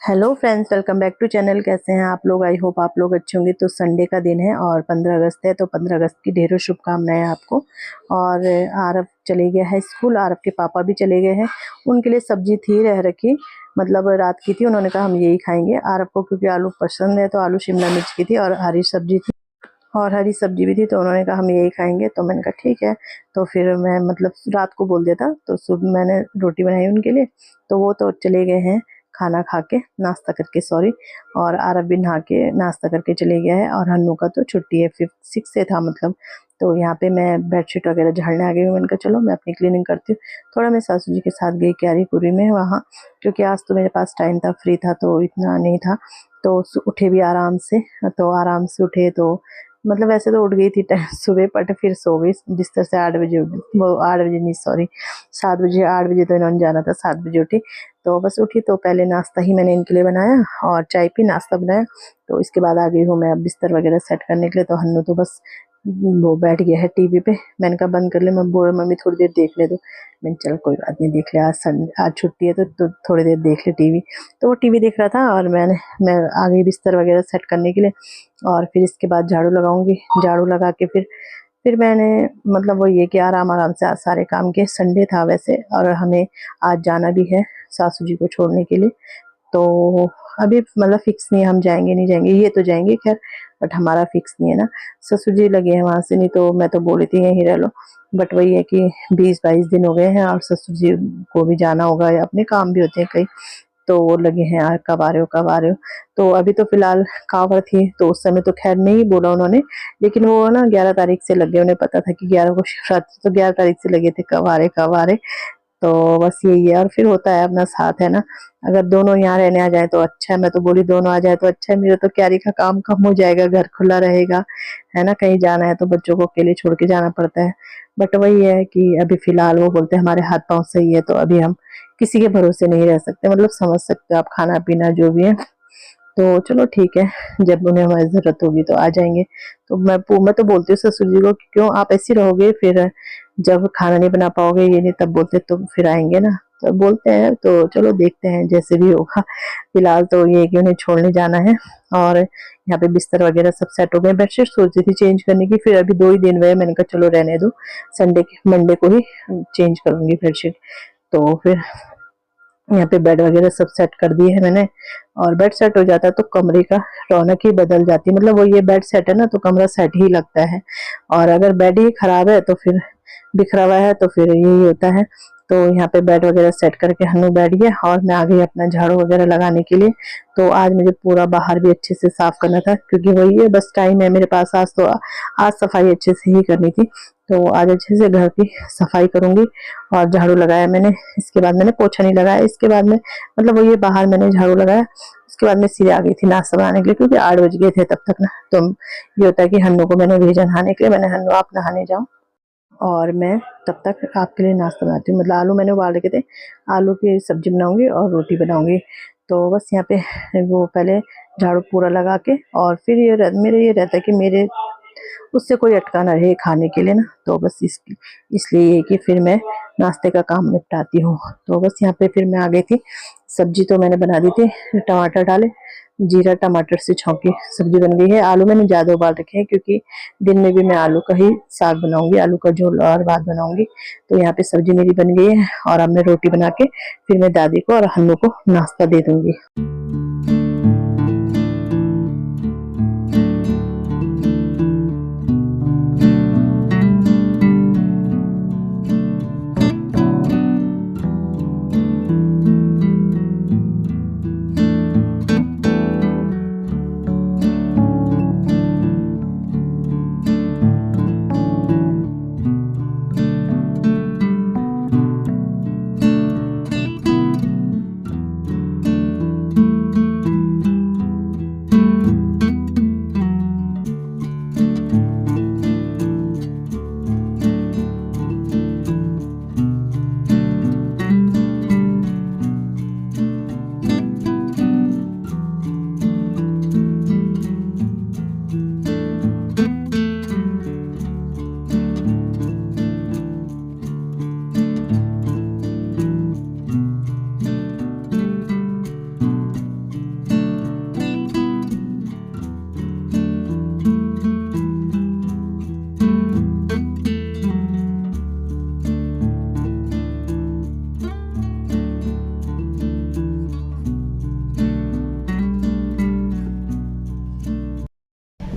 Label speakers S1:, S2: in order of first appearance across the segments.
S1: Hello friends, welcome back to channel. कैसे हैं आप लोग? आई होप आप लोग अच्छे होंगे। तो संडे का दिन है और 15 अगस्त है, तो 15 अगस्त की ढेरों शुभकामनाएं आपको। और आरव चले गया है स्कूल, आरव के पापा भी चले गए हैं। उनके लिए सब्जी थी रह रखी, मतलब रात की थी। उन्होंने कहा हम यही खाएंगे। आरव को क्योंकि आलू पसंद है तो आलू शिमला मिर्च की थी और हरी सब्जी थी और हरी सब्जी भी थी, तो उन्होंने कहा हम यही खाएंगे। तो मैंने कहा ठीक है। तो फिर मैं मतलब रात को बोल दिया था, तो सुबह मैंने रोटी बनाई उनके लिए। तो वो तो चले गए हैं खाना खा के, नाश्ता करके, सॉरी। और आरब भी नहा के नाश्ता करके चले गया है। और हन्नू का तो छुट्टी है, 5 6 से था मतलब। तो यहाँ पे मैं बेडशीट वगैरह झाड़ने आ गई हूँ। मैंने कहा चलो मैं अपनी क्लीनिंग करती हूँ। थोड़ा मैं सासू जी के साथ गई क्यारीपुरी में वहाँ, क्योंकि आज तो मेरे पास टाइम था, फ्री था, तो इतना नहीं था। तो उठे भी आराम से, तो आराम से उठे तो मतलब वैसे तो उठ गई थी सुबह, बट फिर सो गई बिस्तर से 8 बजे उठी। वो 8 बजे नहीं, सॉरी, 7 बजे। 8 बजे तो इन्होंने जाना था, 7 बजे उठी। तो बस उठी तो पहले नाश्ता ही मैंने इनके लिए बनाया और चाय पी, नाश्ता बनाया। तो इसके बाद आ गई हूँ मैं अब बिस्तर वगैरह सेट करने के लिए। तो हन्नू तो बस वो बैठ गया है टीवी पे। मैंने कहा बंद कर ले, मैं बोल मम्मी थोड़ी देर देख ले। तो मैंने चल कोई बात नहीं, देख ले, आज संडे, आज छुट्टी है तो थोड़ी देर देख ले टीवी। तो वो टीवी देख रहा था और मैं आ गई बिस्तर वगैरह सेट करने के लिए। और फिर इसके बाद झाड़ू लगाऊंगी। झाड़ू लगा के फिर मैंने मतलब वो ये कि आराम आराम से आज सारे काम किए। संडे था वैसे, और हमें आज जाना भी है सासू जी को छोड़ने के लिए। तो अभी मतलब फिक्स नहीं है हम जाएंगे नहीं जाएंगे, ये तो जाएंगे खैर, बट हमारा फिक्स नहीं है ना। ससुर जी लगे हैं वहां से, नहीं तो मैं तो बोली थी यहीं रह लो। बट वही है कि 20 22 दिन हो गए हैं और ससुर जी को भी जाना होगा, या अपने काम भी होते हैं कई। तो वो लगे हैं यार, कब आ रहे हो कब आ रहे हो। तो अभी तो फिलहाल कांवड़ थी, तो उस समय तो खैर नहीं बोला उन्होंने। लेकिन वो ना 11 तारीख से लग गए, उन्हें पता था कि 11 को शिवरात्रि, तो 11 तारीख से लगे थे कब आ रहे कब आ रहे। तो बस यही है। और फिर होता है अपना साथ, है ना। अगर दोनों यहाँ रहने आ जाए तो अच्छा है। मैं तो बोली दोनों आ जाए तो अच्छा है, मेरा तो क्यारी का काम कम हो जाएगा, घर खुला रहेगा, है ना। कहीं जाना है तो बच्चों को अकेले छोड़ के जाना पड़ता है। बट वही है कि अभी फिलहाल वो बोलते हैं हमारे हाथ पांव सही है, तो अभी हम किसी के भरोसे नहीं रह सकते, मतलब समझ सकते हो आप, खाना पीना जो भी है। तो चलो ठीक है, जब उन्हें हमारी ज़रूरत होगी तो आ जाएँगे। तो मैं तो बोलती हूँ ससुर जी को कि क्यों आप ऐसे ही रहोगे, फिर जब खाना नहीं बना पाओगे ये नहीं तब बोलते तो फिर आएँगे ना। तो बोलते हैं तो चलो देखते हैं जैसे भी होगा। फिलहाल तो ये है कि उन्हें छोड़ने जाना है। और यहाँ पे बिस्तर वगैरह सब सेट हो गए। बेडशीट सोच रही थी चेंज करने की, फिर अभी 2 ही दिन हुए, मैंने कहा चलो रहने दो, संडे के मंडे को ही चेंज करूँगी बेडशीट। तो फिर यहाँ पे बेड वगैरह सब सेट कर दिए है मैंने। और बेड सेट हो जाता है तो कमरे का रौनक ही बदल जाती है, मतलब वो ये बेड सेट है ना तो कमरा सेट ही लगता है। और अगर बेड ही खराब है तो फिर बिखरा हुआ है तो फिर यही होता है। तो यहाँ पे बेड वगैरह सेट करके हन्नू बैठ गया और मैं आ गई अपना झाड़ू वगैरह लगाने के लिए। तो आज मुझे पूरा बाहर भी अच्छे से साफ करना था, क्योंकि वही है बस टाइम है मेरे पास आज। तो आज सफाई अच्छे से ही करनी थी। तो आज अच्छे से घर की सफाई करूंगी। और झाड़ू लगाया मैंने, इसके बाद मैंने पोछा नहीं लगाया। इसके बाद में मतलब वो ये बाहर मैंने झाड़ू लगाया। उसके बाद मैं सीधे आ गई थी नाश्ता बनाने के लिए, क्योंकि 8 बज गए थे तब तक ना। तो ये होता है कि हन्नू को मैंने भेजा नहाने के लिए। मैंने हन्नू आप नहाने जाओ और मैं तब तक आपके लिए नाश्ता बनाती हूँ। मतलब आलू मैंने उबाल रखे थे, आलू की सब्जी बनाऊंगी और रोटी बनाऊंगी। तो बस यहाँ पे वो पहले झाड़ू पूरा लगा के, और फिर मेरे ये रहता है कि मेरे उससे कोई अटका ना रहे खाने के लिए ना। तो बस इसलिए कि फिर मैं नाश्ते का काम निपटाती हूँ। तो बस यहाँ पे फिर मैं आ गई थी। सब्जी तो मैंने बना दी थी, टमाटर डाले, जीरा टमाटर से छौंकी सब्जी बन गई है। आलू मैंने ज़्यादा उबाल रखे हैं, क्योंकि दिन में भी मैं आलू का ही साग बनाऊंगी, आलू का झोल और भात बनाऊंगी। तो यहाँ पे सब्जी मेरी बन गई है और अब मैं रोटी बना के फिर मैं दादी को और हन्नू को नाश्ता दे दूंगी।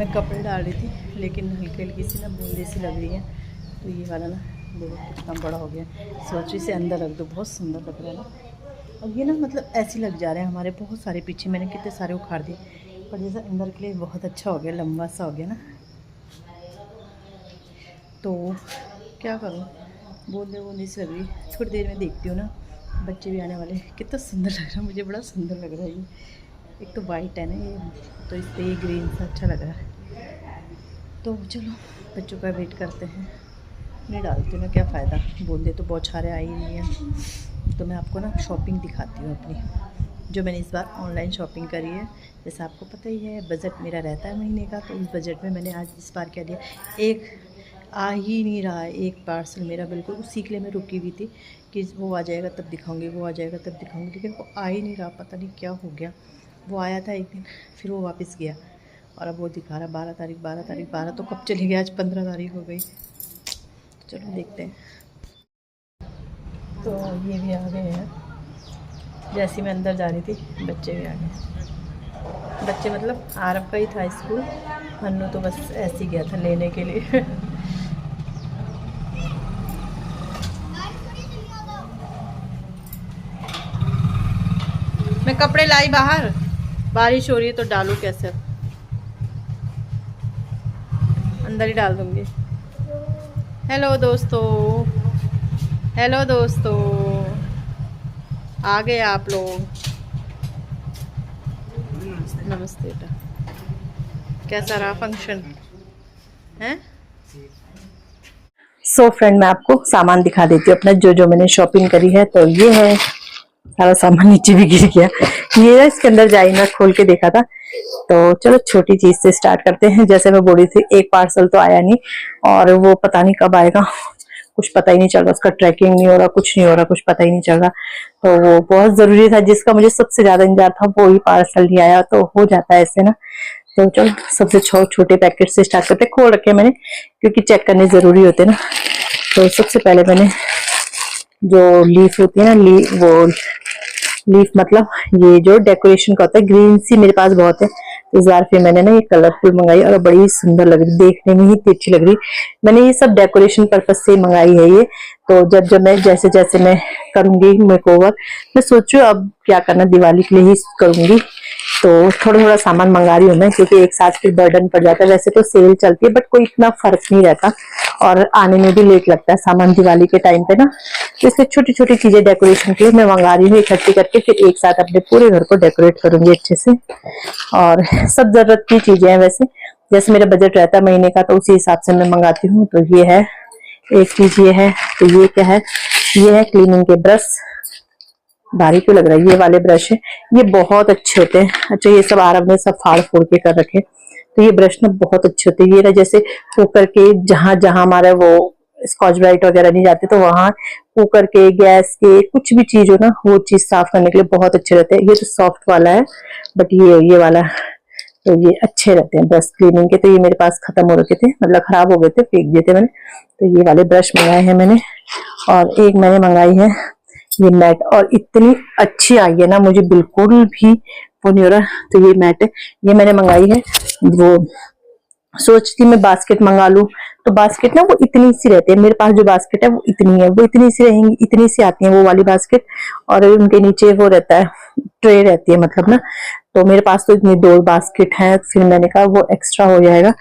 S1: मैं कपड़े डाल रही थी लेकिन हल्की हल्की सी ना बूंदी सी लग रही है, तो ये वाला ना देखो कितना बड़ा हो गया। सोच रही से अंदर रख दो, बहुत सुंदर लग रहा है ना। और ये ना मतलब ऐसे लग जा रहे हैं हमारे बहुत सारे पीछे, मैंने कितने सारे उखाड़ दिए, पर जैसे अंदर के लिए बहुत अच्छा हो गया, लंबा सा हो गया ना। तो क्या करूँ, बूंदी सी लग रही। थोड़ी देर में देखती हूँ ना, बच्चे भी आने वाले। कितना सुंदर लग रहा है, मुझे बड़ा सुंदर लग रहा है ये। एक तो वाइट है ना ये, तो इस पर ये ग्रीन सा अच्छा लग रहा है। तो चलो बच्चों का वेट करते हैं। नहीं डालती ना, क्या फ़ायदा, बूंदे तो बौछारें आई नहीं है। तो मैं आपको ना शॉपिंग दिखाती हूँ अपनी, जो मैंने इस बार ऑनलाइन शॉपिंग करी है। जैसे आपको पता ही है बजट मेरा रहता है महीने का, तो उस बजट में मैंने आज इस बार क्या लिया, एक आ ही नहीं रहा है एक पार्सल मेरा, बिल्कुल उसी के लिए मैं रुकी हुई थी कि वो आ जाएगा तब दिखाऊंगी, वो आ जाएगा तब दिखाऊंगी, लेकिन वो आ ही नहीं रहा, पता नहीं क्या हो गया। वो आया था एक दिन, फिर वो वापस गया, और अब वो दिखा रहा 12 तारीख 12 तारीख। 12 तो कब चली गई, आज 15 तारीख हो गई। तो चलो देखते हैं। तो ये भी आ गए हैं, जैसे मैं अंदर जा रही थी बच्चे भी आ गए। बच्चे मतलब आरब का ही था स्कूल, हन्नू तो बस ऐसे ही गया था लेने के लिए। मैं कपड़े लाई बाहर, बारिश हो रही है तो डालूं कैसे, अंदर ही डाल दूंगी। हेलो दोस्तों, हेलो दोस्तों, आ गए आप लोग। नमस्ते बेटा, कैसा रहा फंक्शन है? सो फ्रेंड, मैं आपको सामान दिखा देती हूँ अपना, जो जो मैंने शॉपिंग करी है। तो ये है सारा सामान, नीचे भी गिर गया। ये है, इसके अंदर जाई मैं खोल के देखा था। तो चलो छोटी चीज से स्टार्ट करते हैं। जैसे मैं बोल रही थी, एक पार्सल तो आया नहीं, और वो पता नहीं कब आएगा, कुछ पता ही नहीं चल रहा, उसका ट्रैकिंग नहीं हो रहा, कुछ नहीं हो रहा, कुछ पता ही नहीं चल रहा। तो वो बहुत जरूरी था, जिसका मुझे सबसे ज्यादा इंतजार था, वो ही पार्सल नहीं आया। तो हो जाता है ऐसे ना। तो चलो सबसे छोटे पैकेट से स्टार्ट करते, खोल रखे मैंने क्योंकि चेक करने जरूरी होते ना। तो सबसे पहले मैंने जो लीफ होती है ना, वो लीफ मतलब ये जो डेकोरेशन का होता है, ग्रीन सी मेरे पास बहुत है। तो इस बार फिर मैंने ना ये कलरफुल मंगाई, और बड़ी सुंदर लग रही, देखने में ही इतनी अच्छी लग रही। मैंने ये सब डेकोरेशन पर्पज से मंगाई है ये। तो जब मैं जैसे जैसे मैं करूंगी मेकओवर, मैं सोचू अब क्या करना, दिवाली के लिए ही करूंगी। तो थोड़ा थोड़ा सामान मंगा रही हूँ मैं, क्योंकि एक साथ फिर बर्डन पड़ जाता है। वैसे तो सेल चलती है, बट कोई इतना फर्क नहीं रहता, और आने में भी लेट लगता है सामान दिवाली के टाइम पे ना। तो इसलिए छोटी छोटी चीजें डेकोरेशन के लिए मैं मंगा रही हूँ इकट्ठी करके, फिर एक साथ अपने पूरे घर को डेकोरेट करूंगी अच्छे से। और सब जरूरत की चीजें हैं वैसे, जैसे मेरा बजट रहता है महीने का, तो उसी हिसाब से मैं मंगाती हूँ। तो ये है एक चीज, ये है। तो ये क्या है, ये है क्लीनिंग के ब्रश। भारी क्यों लग रहा है, ये वाले ब्रश है, ये बहुत अच्छे होते हैं। अच्छा, ये सब आरब ने सब फाड़ फोड़ के कर रखे। तो ये ब्रश ना बहुत अच्छे होते हैं। ये ना जैसे कुकर के जहां जहां हमारा वो स्कॉच ब्राइट वगैरह नहीं जाते, तो वहां कुकर के, गैस के, कुछ भी चीज हो ना, वो चीज साफ करने के लिए बहुत अच्छे रहते हैं। ये तो सॉफ्ट वाला है, बट ये वाला, तो ये अच्छे रहते हैं ब्रश क्लीनिंग के। तो ये मेरे पास खत्म हो रखे थे, मतलब खराब हो गए थे, फेंक दिए थे मैंने। तो ये वाले ब्रश मंगाए हैं मैंने। और एक मैंने मंगाई है ये मैट, और इतनी अच्छी आई है ना, मुझे बिल्कुल भी वो नहीं हो रहा। तो ये मैट है, ये मैंने मंगाई है। वो सोचती मैं बास्केट मंगा लूं, तो बास्केट ना वो इतनी सी रहती है, मेरे पास जो बास्केट है वो इतनी है, वो इतनी सी रहेंगी, इतनी सी आती है वो वाली बास्केट। और उनके नीचे वो रहता है, ट्रे रहती है मतलब ना। तो मेरे पास तो इतनी 2 बास्केट है, फिर मैंने कहा वो एक्स्ट्रा हो जाएगा।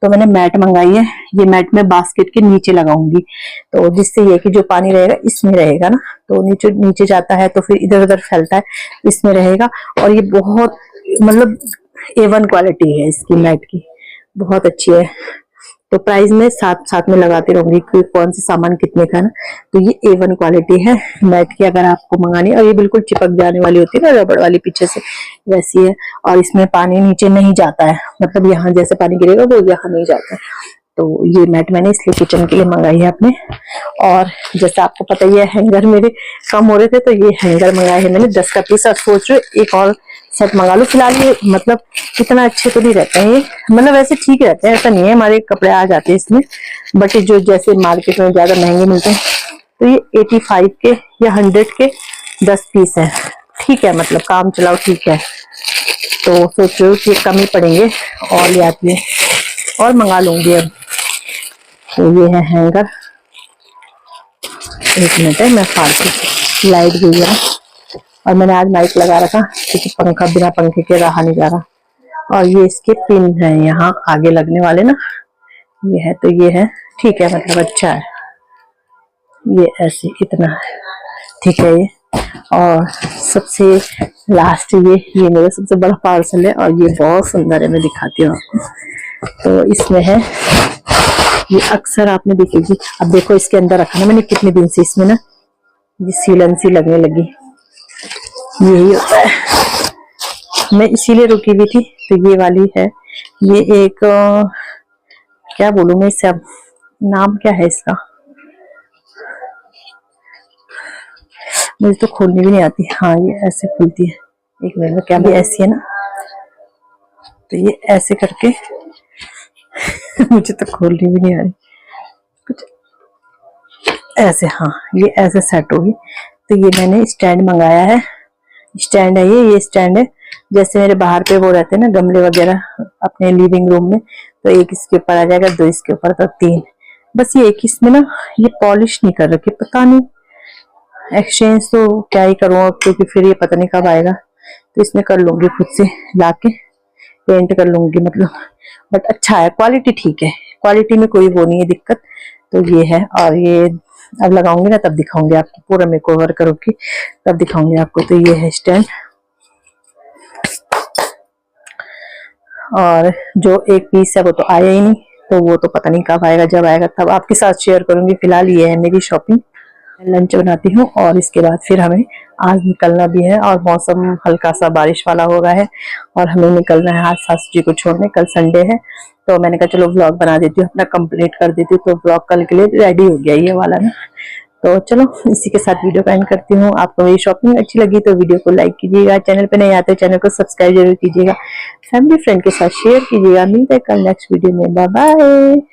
S1: तो मैंने मैट मंगाई है। ये मैट मैं बास्केट के नीचे लगाऊंगी, तो जिससे ये कि जो पानी रहेगा इसमें रहेगा ना, तो नीचे नीचे जाता है तो फिर इधर उधर फैलता है, इसमें रहेगा। और ये बहुत मतलब A1 क्वालिटी है इसकी मैट की, बहुत अच्छी है। तो प्राइस में साथ साथ में लगाते रहूंगी कि कौन सा सामान कितने का ना। तो ये A1 क्वालिटी है मैट की, अगर आपको मंगानी है। और ये बिल्कुल चिपक जाने वाली होती है ना, रबड़ वाली पीछे से, वैसी है। और इसमें पानी नीचे नहीं जाता है, मतलब यहाँ जैसे पानी गिरेगा वो यहाँ नहीं जाता है। तो ये मैट मैंने इसलिए किचन के लिए मंगाई है अपने। और जैसे आपको पता ही है, हैंगर मेरे कम हो रहे थे, तो ये हैंगर मंगाए हैं मैंने 10 का पीस। और सोच रही हूँ एक और सेट मंगा लूं। फिलहाल ये मतलब इतना अच्छे तो नहीं रहते हैं ये, मतलब वैसे ठीक रहते हैं, ऐसा नहीं है, हमारे कपड़े आ जाते हैं इसमें। बट जो जैसे मार्केट में ज्यादा महंगे मिलते हैं, तो ये 85 के या 100 के 10 पीस है, ठीक है, मतलब काम चलाओ ठीक है। तो सोच रही हूँ कि कम ही पड़ेंगे और ले आती है। और मंगा लूंगी अब। तो ये है हैंगर, एक मिनट है मैं फाड़ के, लाइट गई है और मैंने आज माइक लगा रखा क्योंकि पंखा बिना पंखे के रहा नहीं जा रहा। और ये इसके पिन है यहाँ आगे लगने वाले ना, ये है तो ये है ठीक है, मतलब अच्छा है ये, ऐसे इतना है ठीक है ये। और सबसे लास्ट ये मेरा सबसे बड़ा पार्सल है और ये बहुत सुंदर है, मैं दिखाती हूँ आपको। तो इसमें है ये, अक्सर आपने देखेगी, अब देखो इसके अंदर रखा ना मैंने कितने दिन से, इसमें ना ये सीलन सी लगने लगी, यही होता है। मैं इसीलिए रुकी हुई थी। तो ये वाली है, ये एक क्या बोलूं मैं इससे, अब नाम क्या है इसका, मुझे तो खोलनी भी नहीं आती। हाँ ये ऐसे खुलती है, एक मिनट में, क्या भी ऐसी है ना, तो ये ऐसे करके मुझे तो खोलनी भी नहीं आ रही कुछ ऐसे। हाँ ये ऐसे सेट होगी। तो ये मैंने स्टैंड मंगाया है, स्टैंड है ये स्टैंड है, जैसे मेरे बाहर पे वो रहते हैं ना गमले वगैरह अपने लिविंग रूम में, तो एक इसके ऊपर आ जाएगा, दो इसके ऊपर, तो तीन। बस ये एक इसमें ना ये पॉलिश नहीं कर रखी, पता नहीं, एक्सचेंज तो क्या ही करूँ अब, क्योंकि फिर ये पता नहीं कब आएगा, तो इसमें कर लूंगी खुद से लाके पेंट कर लूंगी मतलब। बट अच्छा है, क्वालिटी ठीक है, क्वालिटी में कोई वो नहीं है दिक्कत। तो ये है, और ये अब लगाऊंगी ना तब दिखाऊंगी आपको, पूरा मेकओवर करूंगी तब दिखाऊंगी आपको। तो ये है स्टैंड, और जो एक पीस है वो तो आया ही नहीं, तो वो तो पता नहीं कब आएगा, जब आएगा तब आपके साथ शेयर करूंगी। फिलहाल ये है मेरी शॉपिंग, लंच बनाती हूँ और इसके बाद फिर हमें आज निकलना भी है, और मौसम हल्का सा बारिश वाला हो रहा है और हमें निकलना है आज सासू जी को छोड़ने, कल संडे है। तो मैंने कहा चलो व्लॉग बना देती हूँ, अपना कंप्लीट कर देती हूँ, तो व्लॉग कल के लिए रेडी हो गया ये वाला ना। तो चलो इसी के साथ वीडियो का एंड करती हूँ। आपको मेरी शॉपिंग अच्छी लगी तो वीडियो को लाइक कीजिएगा, चैनल पे नए आते चैनल को सब्सक्राइब जरूर कीजिएगा, फैमिली फ्रेंड के साथ शेयर कीजिएगा। मिलते हैं कल नेक्स्ट वीडियो में, बाय बाय।